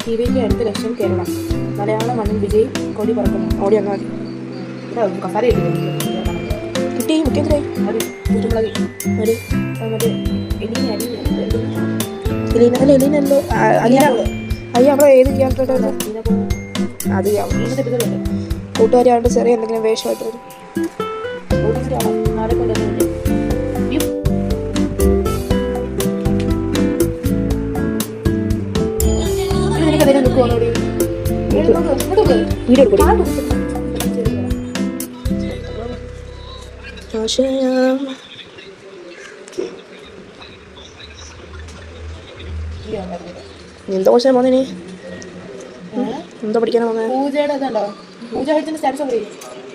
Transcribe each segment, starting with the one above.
ടിവിക്ക് അടുത്ത ലക്ഷ്യം കേരളം. മലയാള മണ്ണിൽ വിജയ് കൊടി പറക്കുന്നു. ഓടി വന്നാൽ മതി. കസാര കിട്ടി മുഖ്യമന്ത്രി കുരുമുളക് മറ്റേ എലീനല്ലോ അയ്യ അവിടെ ഏത് ക്യാരക്ടർ അത് കൂട്ടുകാരിയാണ്ട് ചെറിയ എന്തെങ്കിലും വേഷമായിട്ട് വരും. എന്താ കുറച്ച് പോന്നേ എന്താ പഠിക്കാനാ പോന്നെ?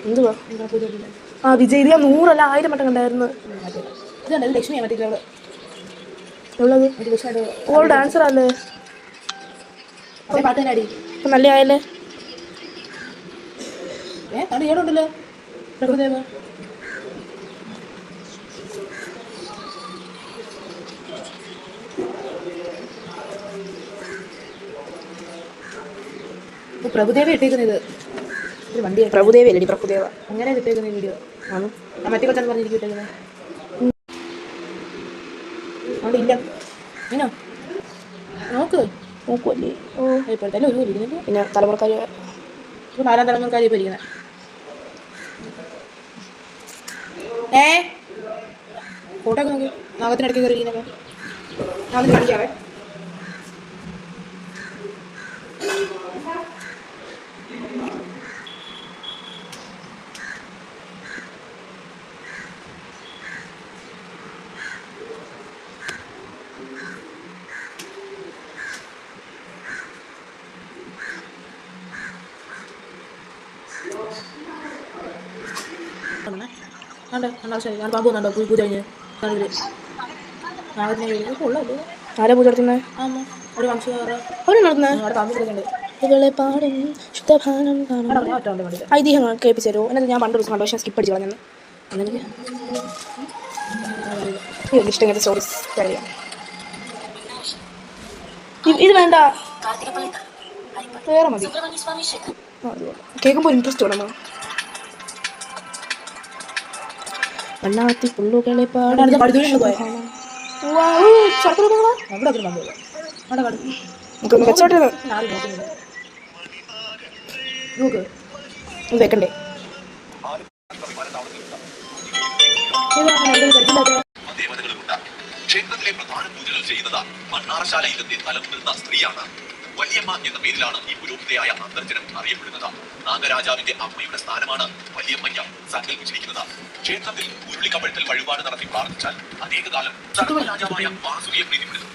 എന്തുവാ ആ വിജയ് ഇത് 100 അല്ല 1000 വട്ടം കണ്ടായിരുന്നു. ഓൾ ഡാൻസർ അല്ലേ? ഇപ്പൊ നല്ല ആയല്ലേ? ഉണ്ടല്ലോ പ്രഭുദേവ. പ്രഭുദേവ ഇട്ടേക്കുന്നത് വണ്ടി പ്രഭുദേവ അല്ലേ? പ്രഭുദേവ അങ്ങനെ കിട്ടേക്കുന്ന വീഡിയോ ആണ്. മറ്റേ കൊച്ചാന്ന് പറഞ്ഞിരിക്കും ഇട്ടേക്കുന്നത്. അവിടെ ഇല്ല ഇനോ നോക്കുമല്ലേ? ഓ ഇപ്പോഴത്തെ ഒരു ഇരിക്കുന്നത്. പിന്നെ തലമുറക്കാർ ഇപ്പോൾ 4ാം തലമുറക്കാർ ഇപ്പോൾ ഇരിക്കുന്നത്. ഫോട്ടോ ഒക്കെ നോക്കി നാഗത്തിനിടയ്ക്ക് കയറി ഇരിക്കുന്നൊക്കെ നാഗത്തിന് കാണിക്കാവേ. ഞാൻ പാമ്പ് വന്നുണ്ടോ പൂജ കഴിഞ്ഞ് ആരാ പൂജ നടത്തുന്നത്? ഒരു വംശം അവർ നടത്തുന്നത് അവിടെ പാമ്പ് കിടക്കുന്നുണ്ട്. ഐതിഹ്യങ്ങൾ കേൾപ്പിച്ചു തരുമോ? എന്നത് ഞാൻ പണ്ട് ദിവസം കണ്ടു, പക്ഷേ സ്കിപ്പ് അടിച്ചു കളഞ്ഞു. അന്നെനിക്ക് ഇഷ്ടം ഇങ്ങനത്തെ സ്റ്റോറീസ് അറിയാം. ഇത് വേണ്ട, വേറെ മതി. കേൾക്കുമ്പോൾ ഇൻട്രസ്റ്റ് വേണം. വണ്ണാത്തി പുള്ളുകളെ പാടാൻ വെക്കണ്ടേ? ക്ഷേത്രത്തിലെ പ്രധാന പൂജകൾ ചെയ്യുന്നത് മണ്ണാറശാലയിലെത്തി തലമുതിർന്ന സ്ത്രീയാണ്. വല്യമ്മ എന്ന പേരിലാണ് ഈ പുരോഹിതയായ അന്തർജനം അറിയപ്പെടുന്നത്. നാഗരാജാവിന്റെ അമ്മയുടെ സ്ഥാനമാണ് വല്യമ്മയ്ക്ക് സങ്കല്പിച്ചിരിക്കുന്നത്. ക്ഷേത്രത്തിൽ ഉരുളിക്കപ്പഴത്തിൽ വഴിപാട് നടത്തി പ്രാർത്ഥിച്ചാൽ അനേകകാലം സർവ്വരാജാവായ വാസുകിയെ പ്രീതിപ്പെടുന്നു.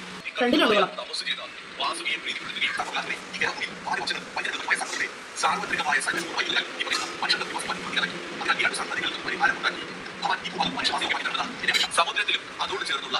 തപസ് ചെയ്ത് വാസുകിയെ പ്രീതിപ്പെടുത്തുകയും സാർവത്രികമായ സമുദ്രത്തിലും അതോട് ചേർന്നുള്ള